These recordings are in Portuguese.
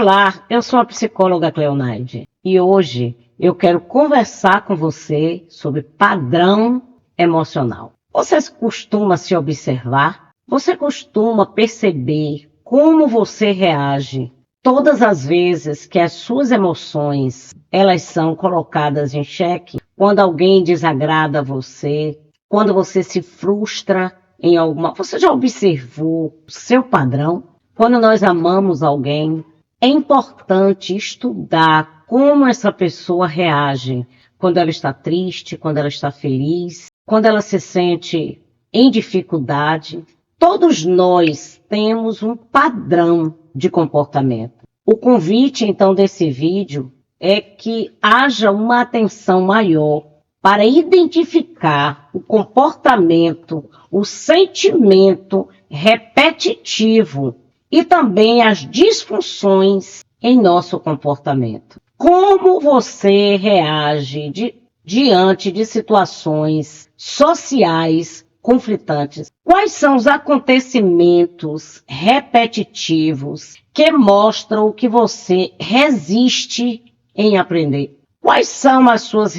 Olá, eu sou a psicóloga Cleonaide e hoje eu quero conversar com você sobre padrão emocional. Você costuma se observar? Você costuma perceber como você reage todas as vezes que as suas emoções elas são colocadas em xeque? Quando alguém desagrada você, quando você se frustra em alguma... Você já observou o seu padrão? Quando nós amamos alguém, é importante estudar como essa pessoa reage quando ela está triste, quando ela está feliz, quando ela se sente em dificuldade. Todos nós temos um padrão de comportamento. O convite, então, desse vídeo é que haja uma atenção maior para identificar o comportamento, o sentimento repetitivo e também as disfunções em nosso comportamento. Como você reage diante de situações sociais conflitantes? Quais são os acontecimentos repetitivos que mostram que você resiste em aprender? Quais são as suas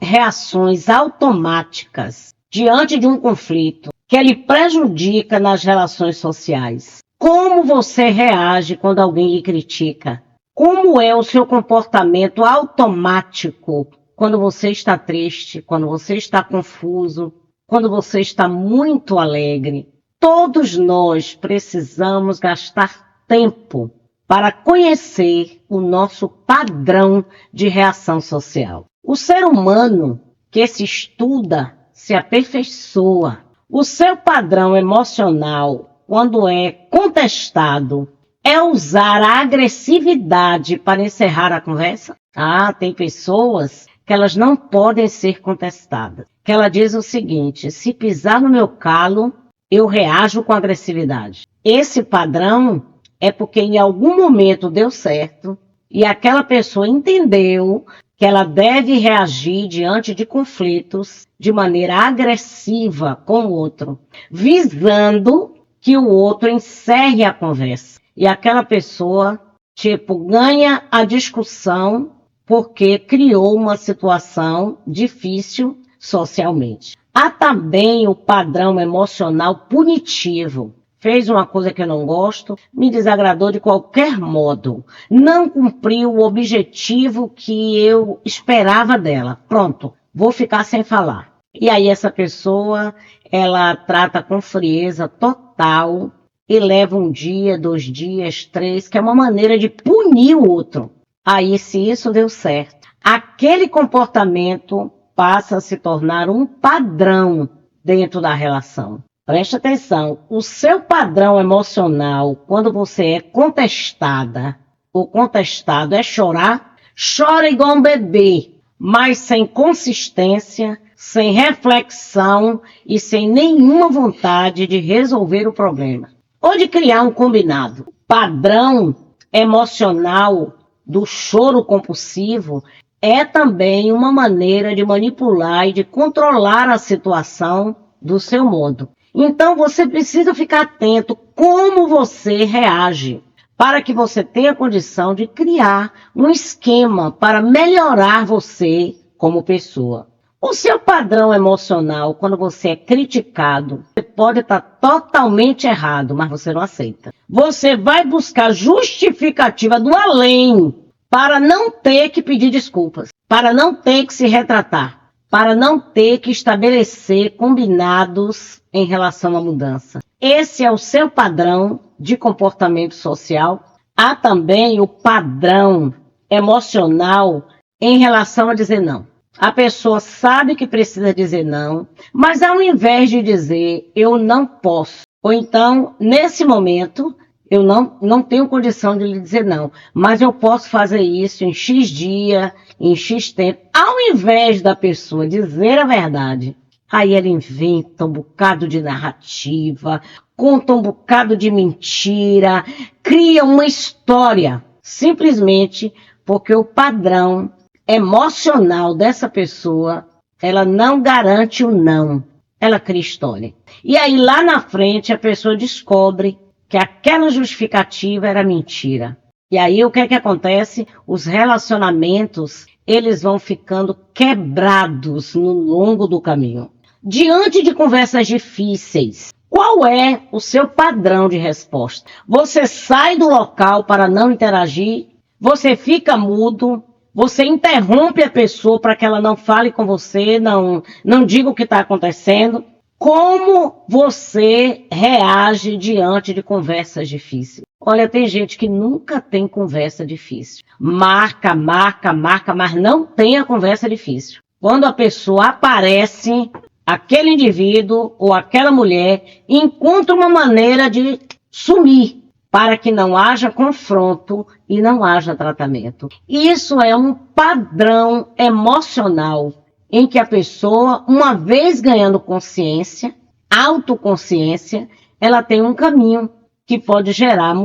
reações automáticas diante de um conflito que lhe prejudica nas relações sociais? Como você reage quando alguém lhe critica? Como é o seu comportamento automático quando você está triste, quando você está confuso, quando você está muito alegre? Todos nós precisamos gastar tempo para conhecer o nosso padrão de reação social. O ser humano que se estuda se aperfeiçoa. O seu padrão emocional, quando é contestado, é usar a agressividade para encerrar a conversa? Tem pessoas que elas não podem ser contestadas. Que ela diz o seguinte: se pisar no meu calo, eu reajo com agressividade. Esse padrão é porque em algum momento deu certo e aquela pessoa entendeu que ela deve reagir diante de conflitos de maneira agressiva com o outro, visando que o outro encerre a conversa. E aquela pessoa, ganha a discussão porque criou uma situação difícil socialmente. Há também o padrão emocional punitivo. Fez uma coisa que eu não gosto, me desagradou de qualquer modo, não cumpriu o objetivo que eu esperava dela. Pronto, vou ficar sem falar. E aí essa pessoa, ela trata com frieza total e leva 1 dia, 2 dias, 3, que é uma maneira de punir o outro. Aí, se isso deu certo, aquele comportamento passa a se tornar um padrão dentro da relação. Preste atenção, o seu padrão emocional, quando você é contestada ou contestado, é chorar. Chora igual um bebê, mas sem consistência, sem reflexão e sem nenhuma vontade de resolver o problema ou de criar um combinado. Padrão emocional do choro compulsivo é também uma maneira de manipular e de controlar a situação do seu modo. Então você precisa ficar atento como você reage, para que você tenha condição de criar um esquema para melhorar você como pessoa. O seu padrão emocional, quando você é criticado, você pode estar totalmente errado, mas você não aceita. Você vai buscar justificativa do além para não ter que pedir desculpas, para não ter que se retratar, para não ter que estabelecer combinados em relação à mudança. Esse é o seu padrão de comportamento social. Há também o padrão emocional em relação a dizer não. A pessoa sabe que precisa dizer não, mas ao invés de dizer eu não posso, ou então, nesse momento, eu não tenho condição de lhe dizer não, mas eu posso fazer isso em X dia, em X tempo. Ao invés da pessoa dizer a verdade, aí ela inventa um bocado de narrativa, conta um bocado de mentira, cria uma história, simplesmente porque o padrão emocional dessa pessoa, ela não garante o não, ela cria história. E aí lá na frente a pessoa descobre que aquela justificativa era mentira. E aí o que é que acontece? Os relacionamentos, eles vão ficando quebrados no longo do caminho. Diante de conversas difíceis, qual é o seu padrão de resposta? Você sai do local para não interagir? Você fica mudo? Você interrompe a pessoa para que ela não fale com você, não diga o que está acontecendo? Como você reage diante de conversas difíceis? Olha, tem gente que nunca tem conversa difícil. Marca, mas não tem a conversa difícil. Quando a pessoa aparece, aquele indivíduo ou aquela mulher encontra uma maneira de sumir para que não haja confronto e não haja tratamento. Isso é um padrão emocional em que a pessoa, uma vez ganhando consciência, autoconsciência, ela tem um caminho que pode gerar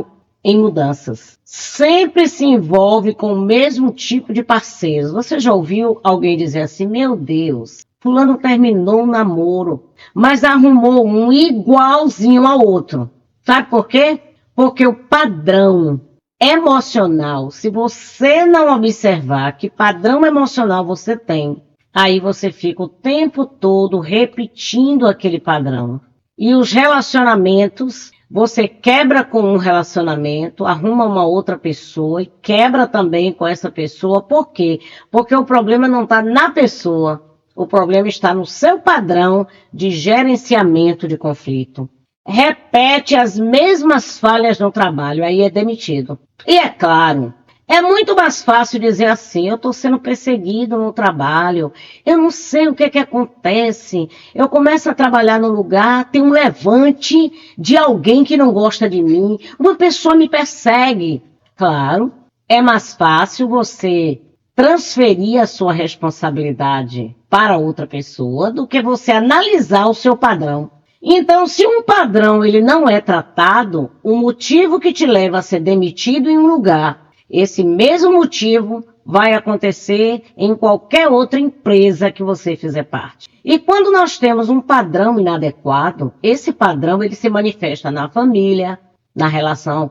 em mudanças. Sempre se envolve com o mesmo tipo de parceiros. Você já ouviu alguém dizer assim, meu Deus, fulano terminou o namoro, mas arrumou um igualzinho ao outro. Sabe por quê? Porque o padrão emocional, se você não observar que padrão emocional você tem, aí você fica o tempo todo repetindo aquele padrão. E os relacionamentos, você quebra com um relacionamento, arruma uma outra pessoa e quebra também com essa pessoa. Por quê? Porque o problema não está na pessoa. O problema está no seu padrão de gerenciamento de conflito. Repete as mesmas falhas no trabalho, aí é demitido. E é claro, é muito mais fácil dizer assim, eu estou sendo perseguido no trabalho, eu não sei o que acontece, eu começo a trabalhar no lugar, tem um levante de alguém que não gosta de mim, uma pessoa me persegue. Claro, é mais fácil você transferir a sua responsabilidade para outra pessoa do que você analisar o seu padrão. Então, se um padrão ele não é tratado, o motivo que te leva a ser demitido em um lugar, esse mesmo motivo vai acontecer em qualquer outra empresa que você fizer parte. E quando nós temos um padrão inadequado, esse padrão ele se manifesta na família, na relação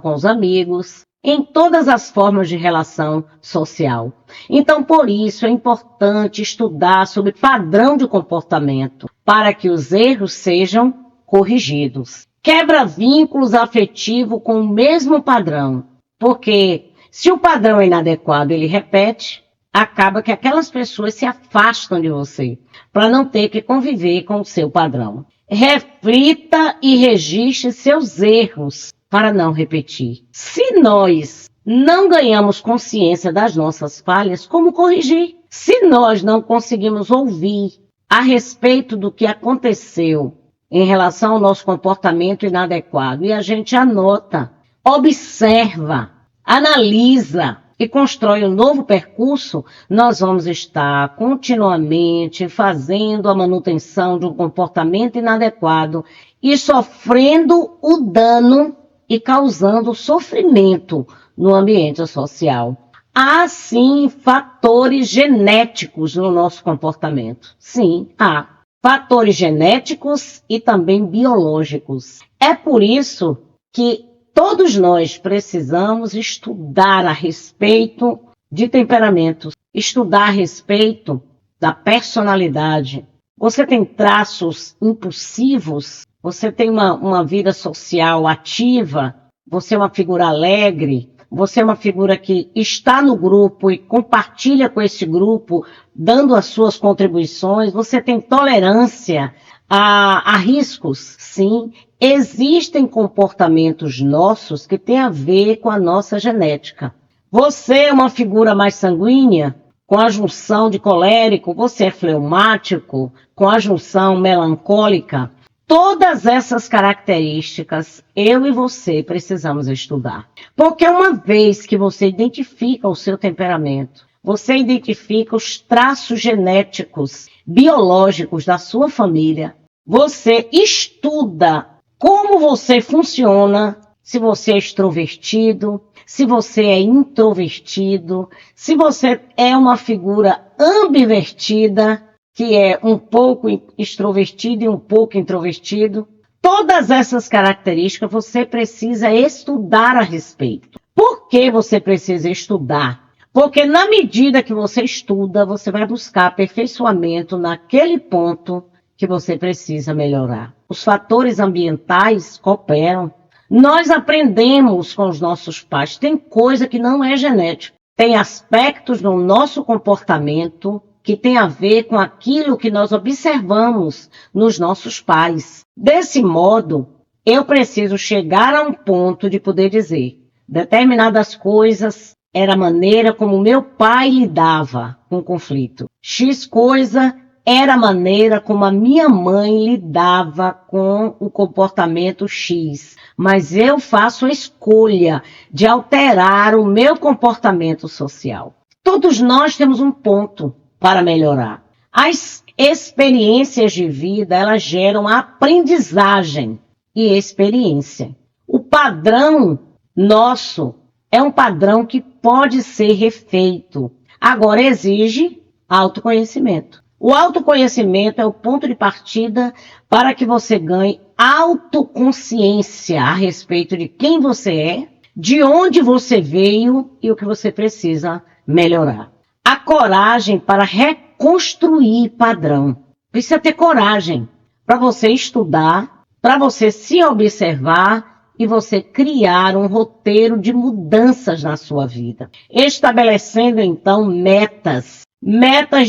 com os amigos, em todas as formas de relação social. Então, por isso, é importante estudar sobre padrão de comportamento para que os erros sejam corrigidos. Quebra vínculos afetivos com o mesmo padrão, porque se o padrão é inadequado, ele repete, acaba que aquelas pessoas se afastam de você para não ter que conviver com o seu padrão. Reflita e registre seus erros para não repetir. Se nós não ganhamos consciência das nossas falhas, como corrigir? Se nós não conseguimos ouvir a respeito do que aconteceu em relação ao nosso comportamento inadequado, e a gente anota, observa, analisa e constrói um novo percurso, nós vamos estar continuamente fazendo a manutenção de um comportamento inadequado e sofrendo o dano e causando sofrimento no ambiente social. Há, sim, fatores genéticos no nosso comportamento. Sim, há. Fatores genéticos e também biológicos. É por isso que todos nós precisamos estudar a respeito de temperamentos, estudar a respeito da personalidade. Você tem traços impulsivos? Você tem uma vida social ativa, você é uma figura alegre, você é uma figura que está no grupo e compartilha com esse grupo, dando as suas contribuições, você tem tolerância a riscos. Sim, existem comportamentos nossos que têm a ver com a nossa genética. Você é uma figura mais sanguínea, com a junção de colérico, você é fleumático, com a junção melancólica. Todas essas características, eu e você precisamos estudar. Porque uma vez que você identifica o seu temperamento, você identifica os traços genéticos, biológicos da sua família, você estuda como você funciona, se você é extrovertido, se você é introvertido, se você é uma figura ambivertida, que é um pouco extrovertido e um pouco introvertido. Todas essas características você precisa estudar a respeito. Por que você precisa estudar? Porque na medida que você estuda, você vai buscar aperfeiçoamento naquele ponto que você precisa melhorar. Os fatores ambientais cooperam. Nós aprendemos com os nossos pais. Tem coisa que não é genética. Tem aspectos no nosso comportamento que tem a ver com aquilo que nós observamos nos nossos pais. Desse modo, eu preciso chegar a um ponto de poder dizer determinadas coisas era a maneira como meu pai lidava com o conflito. X coisa era a maneira como a minha mãe lidava com o comportamento X. Mas eu faço a escolha de alterar o meu comportamento social. Todos nós temos um ponto para melhorar. As experiências de vida, elas geram aprendizagem e experiência. O padrão nosso é um padrão que pode ser refeito. Agora exige autoconhecimento. O autoconhecimento é o ponto de partida para que você ganhe autoconsciência a respeito de quem você é, de onde você veio e o que você precisa melhorar. A coragem para reconstruir padrão. Precisa ter coragem para você estudar, para você se observar e você criar um roteiro de mudanças na sua vida. Estabelecendo, então, metas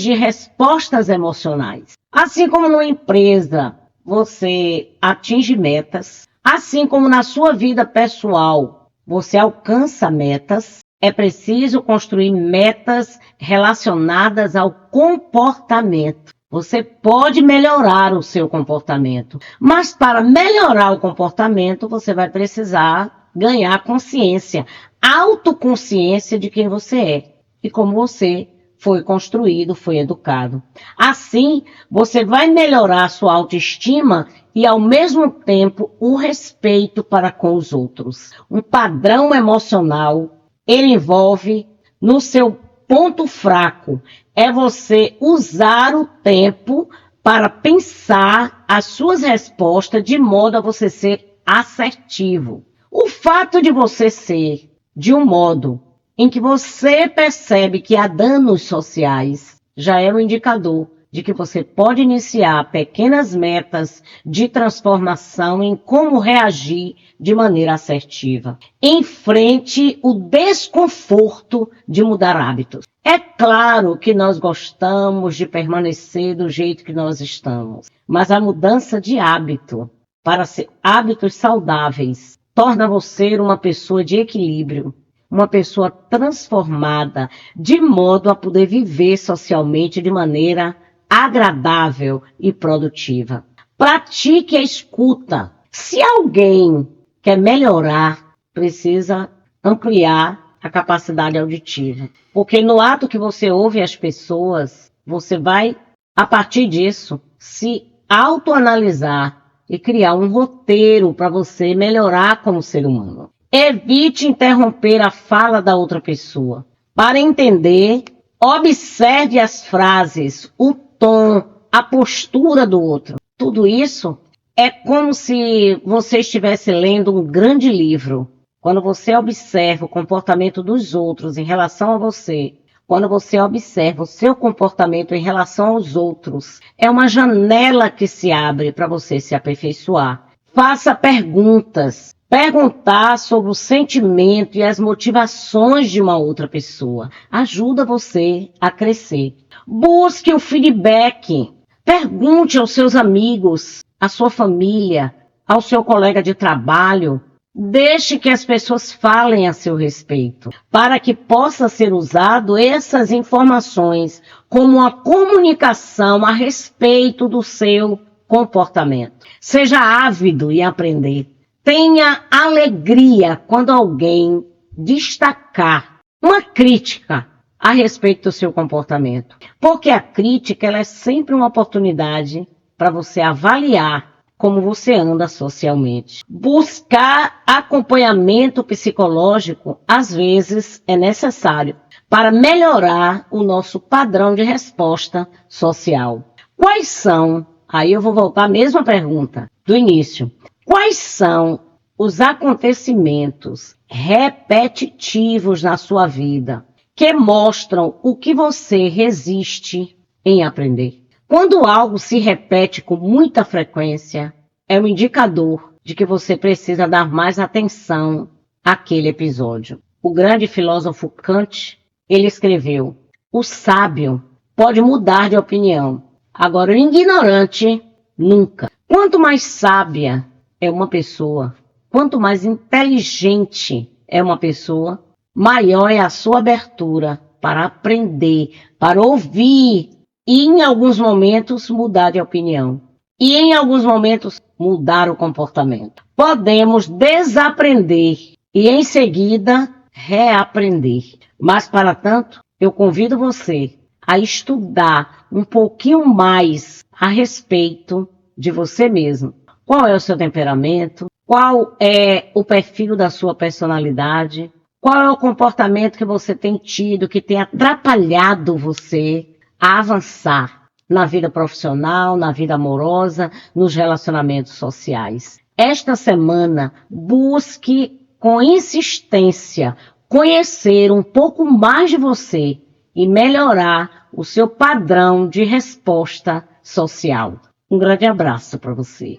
de respostas emocionais. Assim como numa empresa você atinge metas, assim como na sua vida pessoal você alcança metas, é preciso construir metas relacionadas ao comportamento. Você pode melhorar o seu comportamento, mas para melhorar o comportamento, você vai precisar ganhar consciência, autoconsciência de quem você é e como você foi construído, foi educado. Assim, você vai melhorar a sua autoestima e, ao mesmo tempo, o respeito para com os outros. Um padrão emocional, ele envolve, no seu ponto fraco, é você usar o tempo para pensar as suas respostas de modo a você ser assertivo. O fato de você ser de um modo em que você percebe que há danos sociais já é um indicador de que você pode iniciar pequenas metas de transformação em como reagir de maneira assertiva. Enfrente o desconforto de mudar hábitos. É claro que nós gostamos de permanecer do jeito que nós estamos, mas a mudança de hábito para hábitos saudáveis torna você uma pessoa de equilíbrio, uma pessoa transformada, de modo a poder viver socialmente de maneira agradável e produtiva. Pratique a escuta. Se alguém quer melhorar, precisa ampliar a capacidade auditiva. Porque no ato que você ouve as pessoas, você vai, a partir disso, se autoanalisar e criar um roteiro para você melhorar como ser humano. Evite interromper a fala da outra pessoa. Para entender, observe as frases, o tom, a postura do outro. Tudo isso é como se você estivesse lendo um grande livro. Quando você observa o comportamento dos outros em relação a você, quando você observa o seu comportamento em relação aos outros, é uma janela que se abre para você se aperfeiçoar. Faça perguntas. Perguntar sobre o sentimento e as motivações de uma outra pessoa ajuda você a crescer. Busque o feedback. Pergunte aos seus amigos, à sua família, ao seu colega de trabalho. Deixe que as pessoas falem a seu respeito, para que possa ser usado essas informações como uma comunicação a respeito do seu comportamento. Seja ávido em aprender. Tenha alegria quando alguém destacar uma crítica a respeito do seu comportamento. Porque a crítica ela é sempre uma oportunidade para você avaliar como você anda socialmente. Buscar acompanhamento psicológico, às vezes, é necessário para melhorar o nosso padrão de resposta social. Quais são, aí eu vou voltar à mesma pergunta do início, Quais são os acontecimentos repetitivos na sua vida que mostram o que você resiste em aprender? Quando algo se repete com muita frequência, é um indicador de que você precisa dar mais atenção àquele episódio. O grande filósofo Kant, ele escreveu: o sábio pode mudar de opinião, agora o ignorante nunca. Quanto mais sábia é uma pessoa, quanto mais inteligente é uma pessoa, maior é a sua abertura para aprender, para ouvir e, em alguns momentos, mudar de opinião. E, em alguns momentos, mudar o comportamento. Podemos desaprender e, em seguida, reaprender. Mas, para tanto, eu convido você a estudar um pouquinho mais a respeito de você mesmo. Qual é o seu temperamento? Qual é o perfil da sua personalidade? Qual é o comportamento que você tem tido, que tem atrapalhado você a avançar na vida profissional, na vida amorosa, nos relacionamentos sociais? Esta semana, busque com insistência conhecer um pouco mais de você e melhorar o seu padrão de resposta social. Um grande abraço para você.